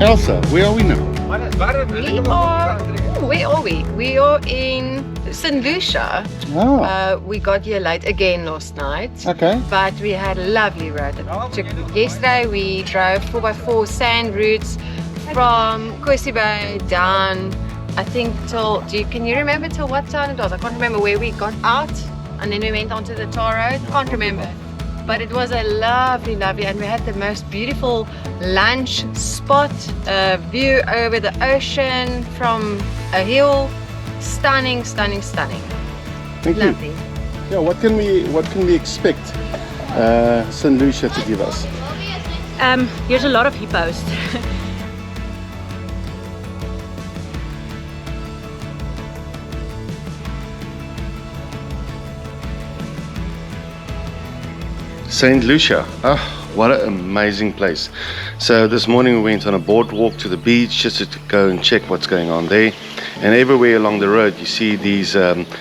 Elsa, where are we now? Where are we? We are in St. Lucia. Oh, We got here late again last night. okay. But we had a lovely road. Yesterday we drove 4x4 sand routes from Cosi Bay down, I think till, can you remember till what town it was? I can't remember where we got out and then we went onto the tar road. Can't remember. But it was a lovely, and we had the most beautiful lunch spot, view over the ocean from a hill. Stunning. Thank Lovely. you. Yeah, what can we expect St. Lucia to give us? Here's a lot of hippos. St. Lucia, what an amazing place. So this morning we went on a boardwalk to the beach just to go and check what's going on there, and everywhere along the road you see these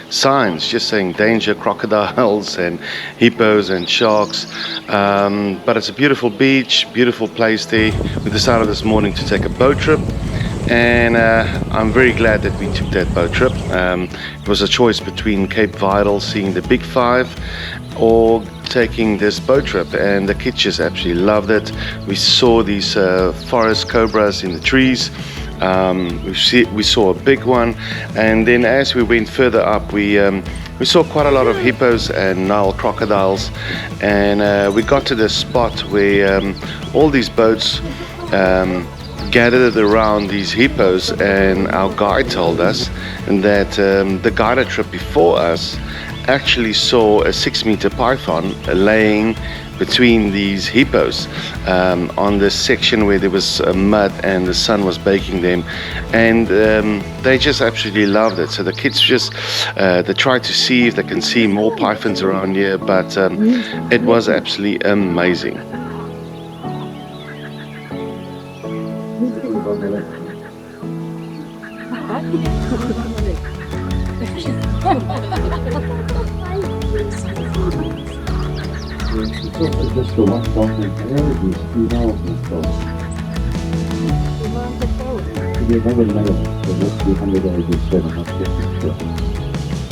signs just saying danger, crocodiles and hippos and sharks, but it's a beautiful beach, beautiful place there. We decided this morning to take a boat trip, and I'm very glad that we took that boat trip. It was a choice between Cape Vidal, seeing the Big Five, or taking this boat trip, and the kids just absolutely loved it. We saw these forest cobras in the trees. We saw a big one, and then as we went further up we saw quite a lot of hippos and Nile crocodiles, and we got to the spot where all these boats gathered around these hippos, and our guide told us that the guided trip before us actually saw a 6-meter python laying between these hippos on the section where there was mud and the sun was baking them, and they just absolutely loved it. So the kids just they tried to see if they can see more pythons around here, but it was absolutely amazing. Just the one dog in there, these 2,000 dogs. We never know, so just 287, not 50.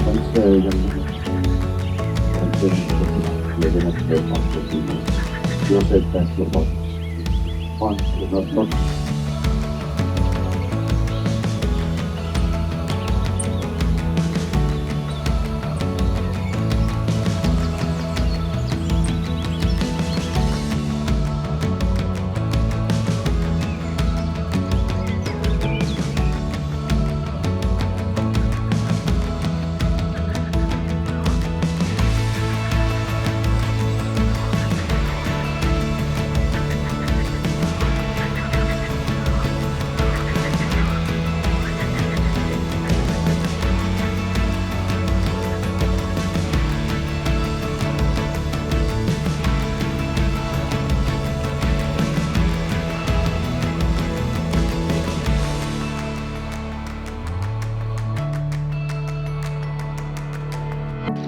Once they're going to go much of the you said that's the one, not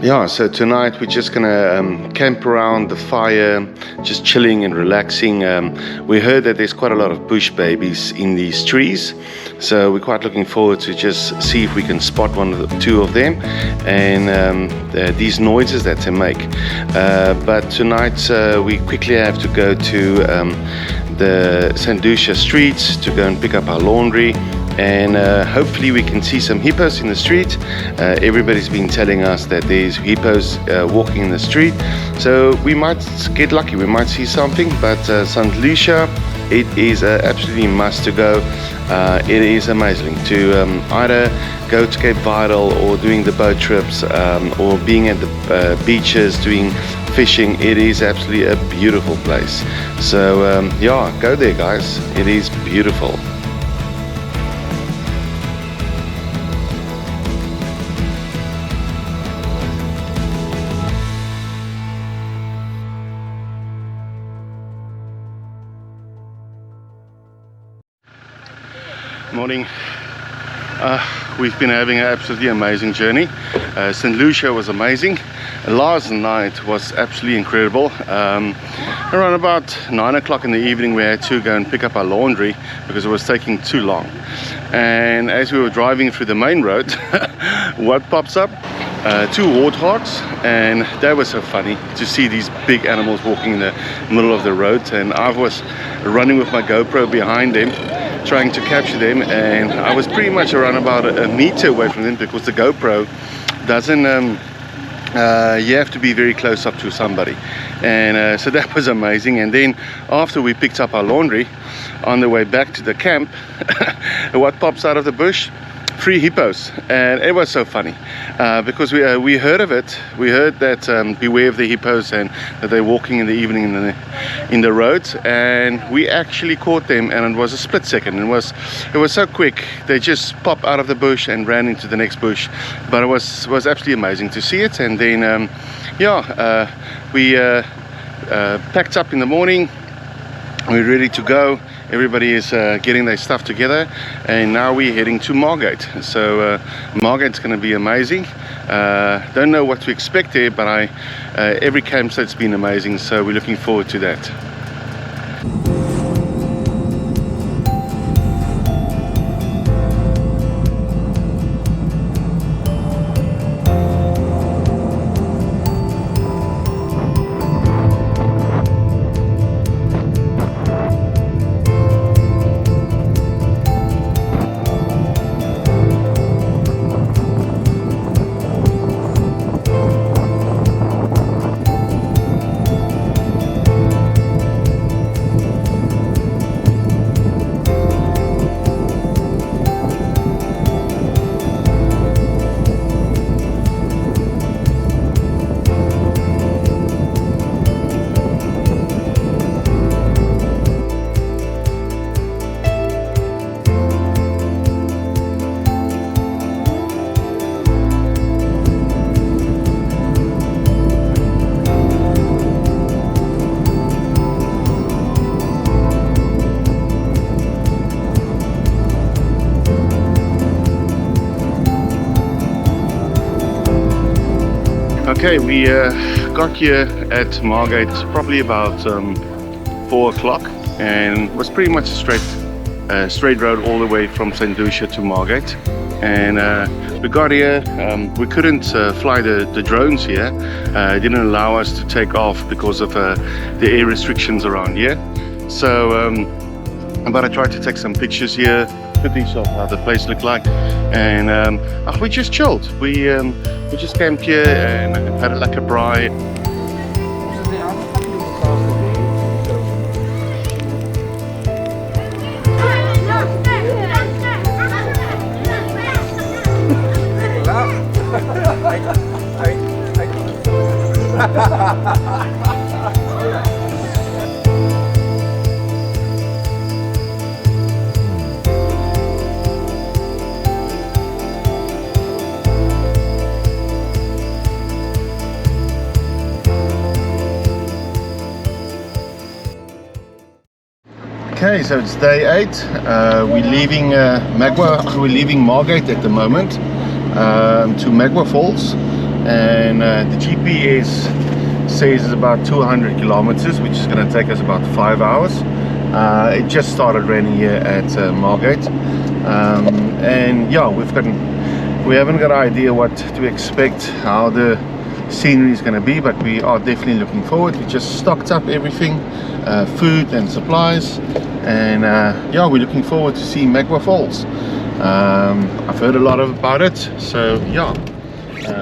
Yeah, so tonight we're just gonna camp around the fire, just chilling and relaxing. We heard that there's quite a lot of bush babies in these trees, so we're quite looking forward to just see if we can spot two of them, and these noises that they make. But tonight we quickly have to go to the St. Lucia streets to go and pick up our laundry, and hopefully we can see some hippos in the street. Everybody's been telling us that there's hippos walking in the street, so we might get lucky, we might see something. But St. Lucia, it is absolutely must to go. It is amazing to either go to Cape Vidal or doing the boat trips, or being at the beaches doing fishing. It is absolutely a beautiful place. So yeah, go there guys, it is beautiful. Morning. We've been having an absolutely amazing journey. St. Lucia was amazing. Last night was absolutely incredible. Around about 9 o'clock in the evening we had to go and pick up our laundry because it was taking too long. And as we were driving through the main road, what pops up? 2 warthogs, and that was so funny to see these big animals walking in the middle of the road, and I was running with my GoPro behind them trying to capture them, and I was pretty much around about a meter away from them because the GoPro doesn't you have to be very close up to somebody, and so that was amazing. And then after we picked up our laundry on the way back to the camp, what pops out of the bush? 3 hippos, and it was so funny because we heard of it. We heard that beware of the hippos and that they're walking in the evening in the roads, and we actually caught them, and it was a split second. It was so quick. They just popped out of the bush and ran into the next bush, but it was absolutely amazing to see it. And then we packed up in the morning. We're ready to go. Everybody is getting their stuff together, and now we're heading to Margate. So Margate's going to be amazing. Don't know what to expect there, but every campsite's been amazing, so we're looking forward to that. Okay, we got here at Margate probably about 4 o'clock, and it was pretty much a straight road all the way from St. Lucia to Margate. And we got here, we couldn't fly the drones here. It didn't allow us to take off because of the air restrictions around here. So but I tried to take some pictures here, footage of how the place looked like, and we just chilled. We just camped here and had a lekker braai. Okay, so it's day 8. We're leaving we're leaving Margate at the moment to Magwa Falls, and the GPS says it's about 200 kilometers, which is going to take us about 5 hours. It just started raining here at Margate, and yeah, we haven't got an idea what to expect, how the scenery is going to be, but we are definitely looking forward. We just stocked up everything, food and supplies, and yeah, we're looking forward to seeing Magwa Falls. I've heard a lot about it, so yeah,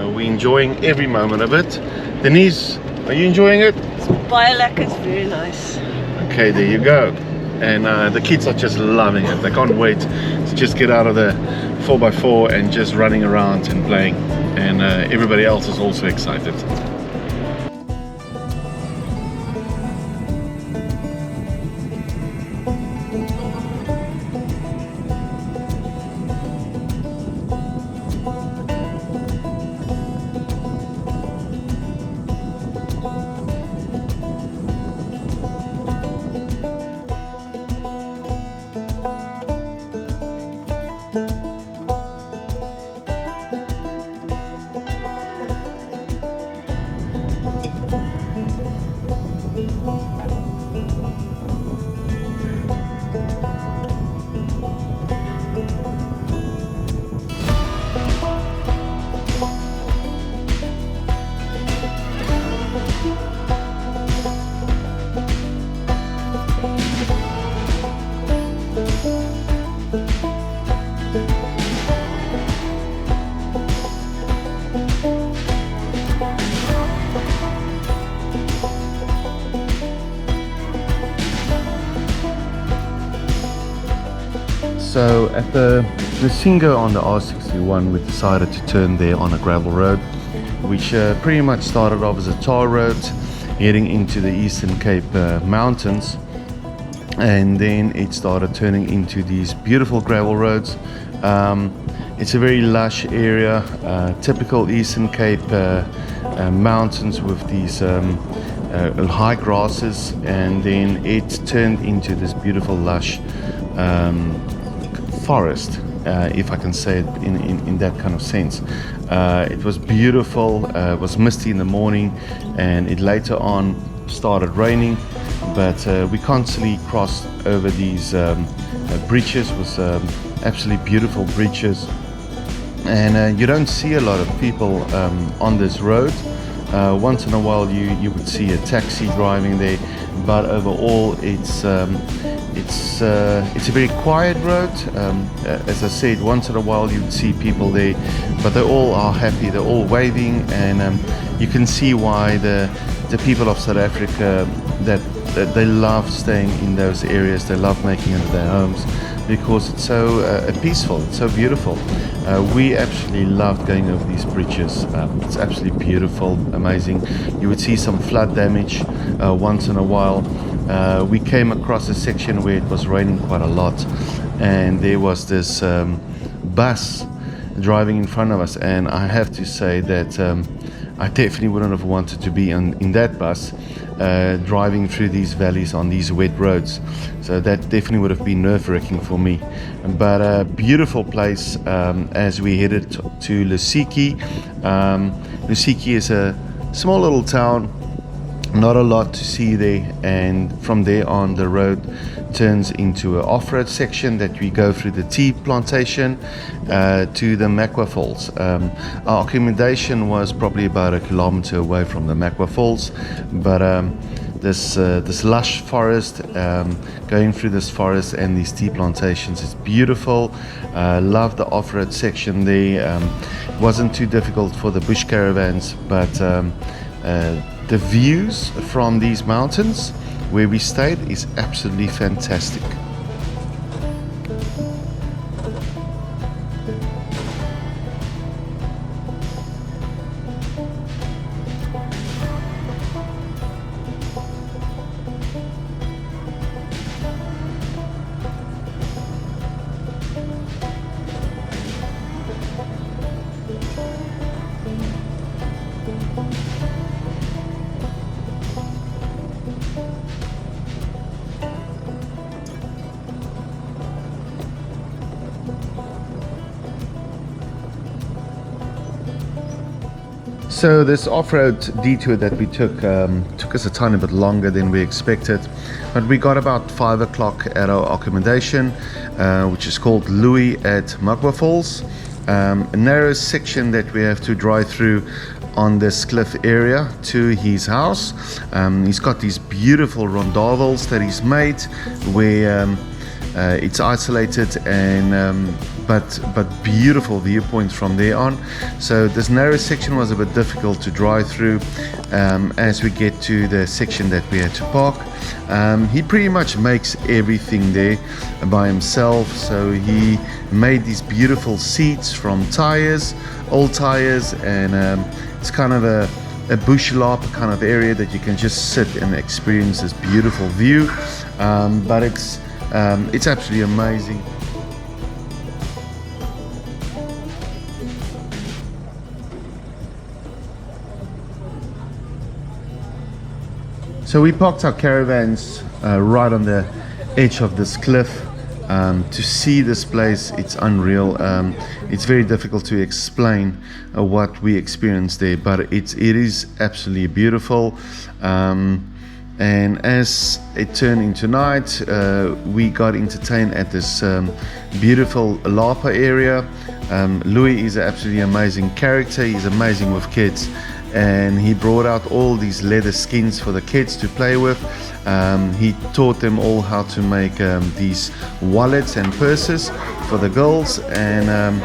we're enjoying every moment of it. Denise, are you enjoying it? It's baie lekker, it's very nice. Okay, there you go. And the kids are just loving it. They can't wait to just get out of the 4x4 and just running around and playing, and everybody else is also excited. So at the Singo on the R61, we decided to turn there on a gravel road, which pretty much started off as a tar road heading into the Eastern Cape mountains, and then it started turning into these beautiful gravel roads. It's a very lush area, typical Eastern Cape mountains with these high grasses, and then it turned into this beautiful lush forest, if I can say it in that kind of sense. It was beautiful, it was misty in the morning, and it later on started raining, but we constantly crossed over these bridges. It was absolutely beautiful bridges, and you don't see a lot of people on this road. Once in a while you would see a taxi driving there, but overall it's a very quiet road. As I said, once in a while you'd see people there, but they all are happy, they're all waving, and you can see why the people of South Africa, that they love staying in those areas, they love making it their homes, because it's so peaceful, it's so beautiful. We actually loved going over these bridges. It's absolutely beautiful, amazing. You would see some flood damage once in a while. We came across a section where it was raining quite a lot, and there was this bus driving in front of us, and I have to say that I definitely wouldn't have wanted to be in that bus driving through these valleys on these wet roads. So that definitely would have been nerve-wracking for me. But a beautiful place as we headed to Lucia. Lucia is a small little town, not a lot to see there, and from there on the road turns into an off-road section that we go through the tea plantation to the Magwa Falls. Our accommodation was probably about 1 kilometer away from the Magwa Falls, but this lush forest, going through this forest and these tea plantations is beautiful. Love the off-road section there. Wasn't too difficult for the bush caravans, but the views from these mountains where we stayed is absolutely fantastic. So this off-road detour that we took us a tiny bit longer than we expected, but we got about 5 o'clock at our accommodation, which is called Louis at Magwa Falls. A narrow section that we have to drive through on this cliff area to his house. He's got these beautiful rondavels that he's made where it's isolated and but beautiful viewpoints from there on. So this narrow section was a bit difficult to drive through as we get to the section that we had to park. He pretty much makes everything there by himself. So he made these beautiful seats from tires, old tires, and it's kind of a bush lap kind of area that you can just sit and experience this beautiful view. But it's absolutely amazing. So we parked our caravans right on the edge of this cliff. To see this place, it's unreal. It's very difficult to explain what we experienced there, but it is absolutely beautiful. And as it turned into night, we got entertained at this beautiful Lapa area. Louis is an absolutely amazing character. He's amazing with kids, and he brought out all these leather skins for the kids to play with. He taught them all how to make these wallets and purses for the girls, and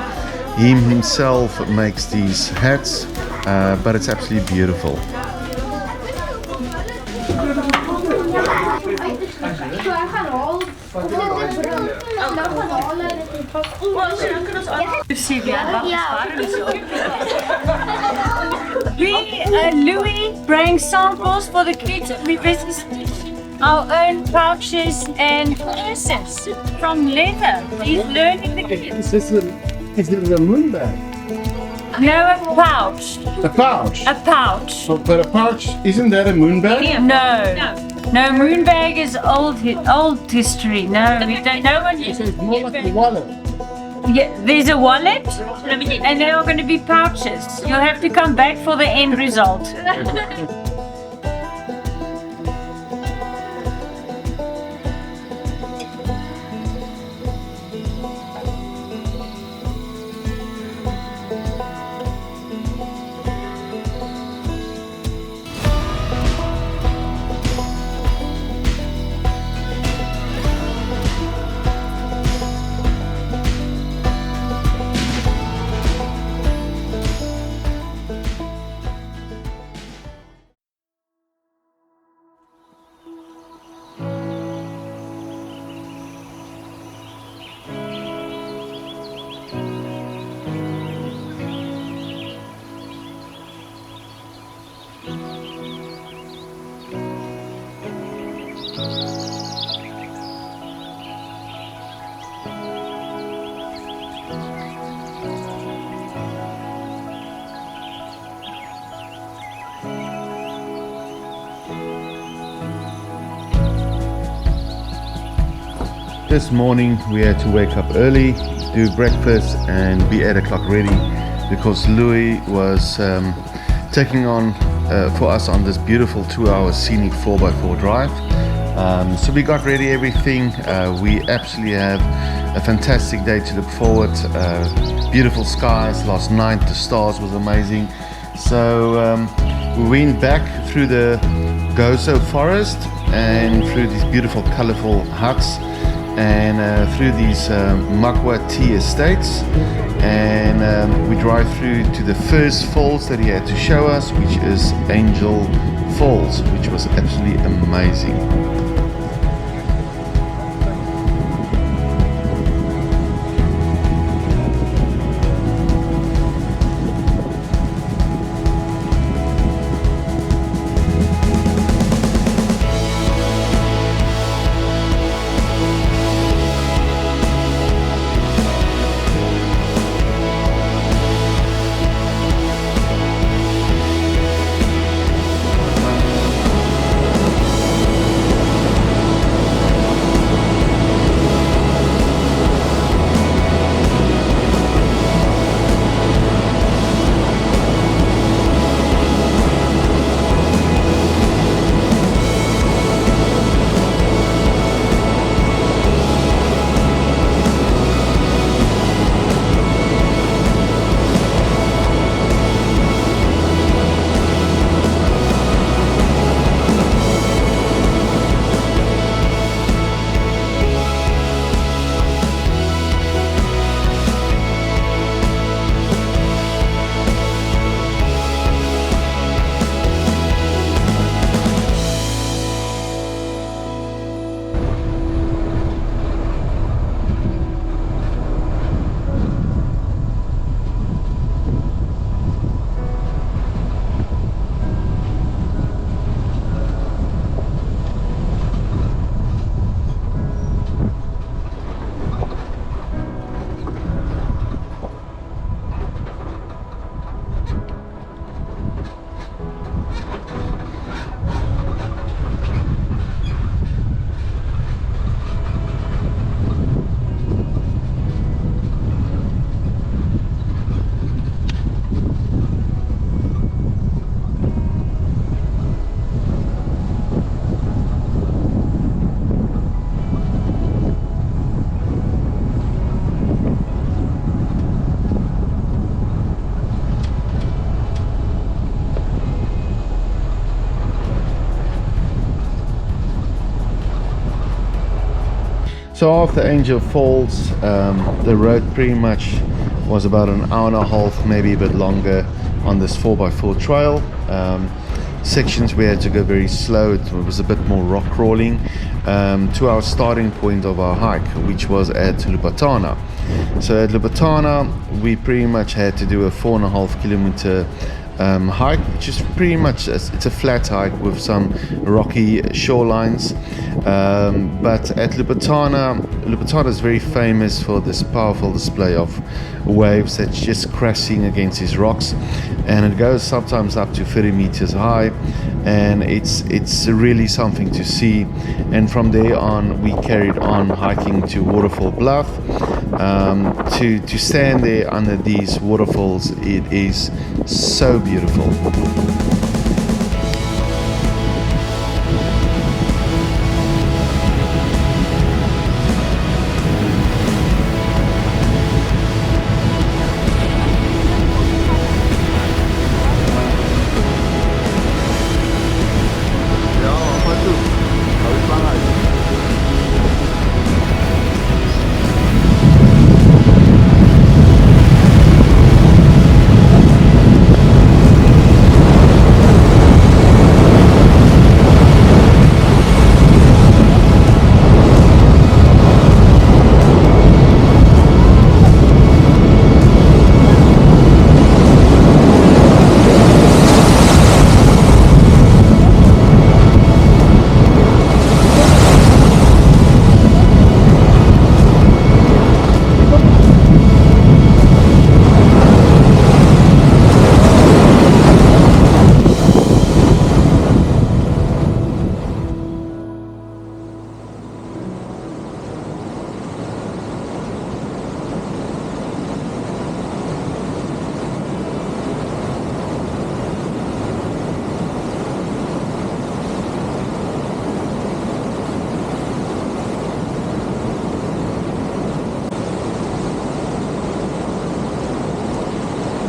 he himself makes these hats, but it's absolutely beautiful. Louis bring samples for the kids. We visited our own pouches and purses from leather. He's learning the kids. Is this a moon bag? No, a pouch. A pouch? A pouch. But a pouch, isn't that a moon bag? No, moon bag is old history. No, we don't. No one It's more like a wallet. Yeah, there's a wallet, and there are going to be pouches. You'll have to come back for the end result. This morning we had to wake up early, do breakfast and be 8 o'clock ready because Louis was taking on for us on this beautiful 2-hour scenic 4x4 drive. So we got ready everything. We absolutely have a fantastic day to look forward. Beautiful skies last night, the stars was amazing. So we went back through the Gozo forest and through these beautiful colorful huts and through these Magwa tea estates, and we drive through to the first falls that he had to show us, which is Ntentule Falls, which was absolutely amazing. So after Ntentule Falls, the road pretty much was about an hour and a half, maybe a bit longer, on this 4x4 trail. sections we had to go very slow. It was a bit more rock crawling to our starting point of our hike, which was at Lupatana. So at Lupatana we pretty much had to do a 4.5 kilometer hike, which is pretty much it's a flat hike with some rocky shorelines, but at Lupatana is very famous for this powerful display of waves that's just crashing against these rocks, and it goes sometimes up to 30 meters high, and it's really something to see. And from there on we carried on hiking to Waterfall Bluff. To stand there under these waterfalls, it is so beautiful.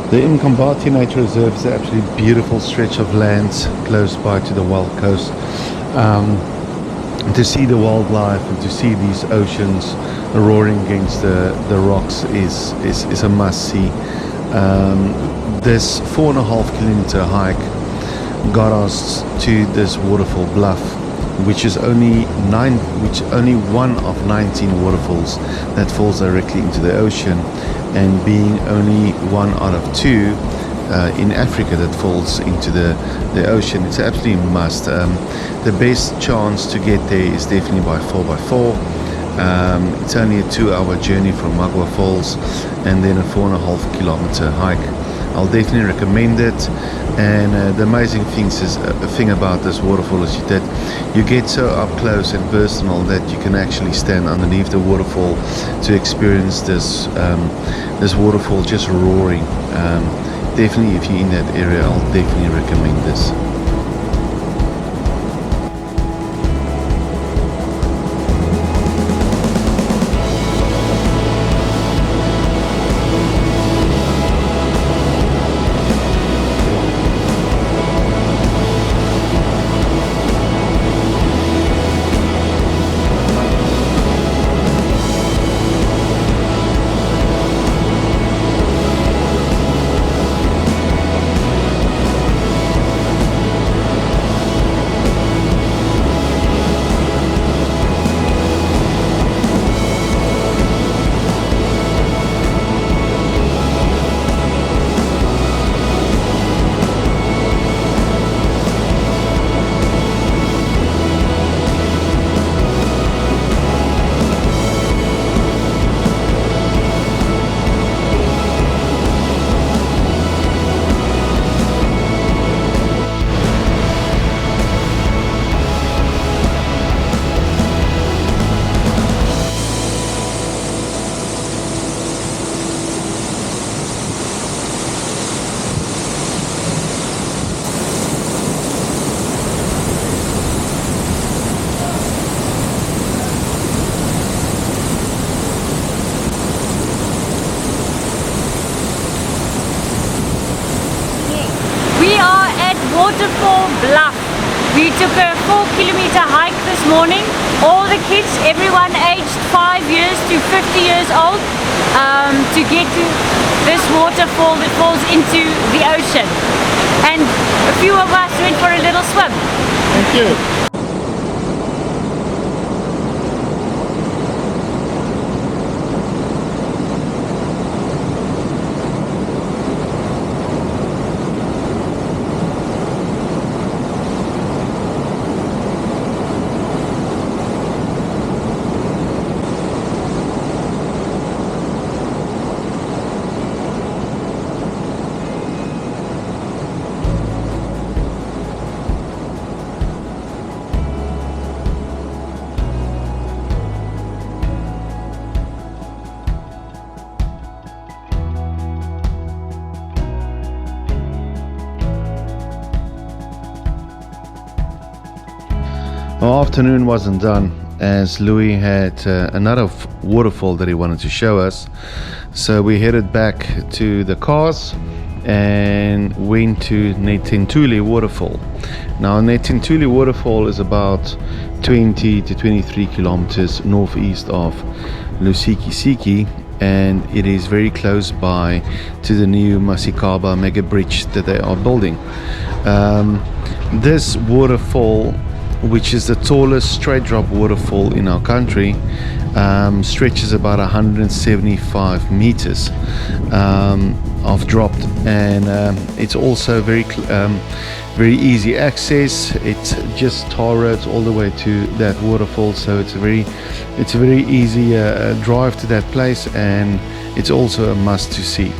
The Mkombati Nature Reserve is an absolutely beautiful stretch of lands close by to the Wild Coast. To see the wildlife and to see these oceans roaring against the rocks is a must-see. This 4.5 kilometer hike got us to this Waterfall Bluff, which is only one of 19 waterfalls that falls directly into the ocean, and being only one out of two in Africa that falls into the ocean. It's absolutely a must. The best chance to get there is definitely by 4x4. It's only a 2-hour journey from Magwa Falls and then a 4.5 kilometer hike. I'll definitely recommend it. And the amazing thing about this waterfall is that you get so up close and personal that you can actually stand underneath the waterfall to experience this waterfall just roaring. Definitely, if you're in that area, I'll definitely recommend this. Waterfall Bluff. We took a 4-kilometer hike this morning. All the kids, everyone aged 5 years to 50 years old, to get to this waterfall that falls into the ocean. And a few of us went for a little swim. Thank you. Our afternoon wasn't done as Louis had another waterfall that he wanted to show us. So we headed back to the cars and went to Ntentule Waterfall. Now Ntentule Waterfall is about 20 to 23 kilometers northeast of Lucia, and it is very close by to the new Masikaba mega bridge that they are building. This waterfall, which is the tallest straight drop waterfall in our country, stretches about 175 meters of drop, and it's also very easy access. It's just tar roads all the way to that waterfall, so it's a very easy drive to that place, and it's also a must to see.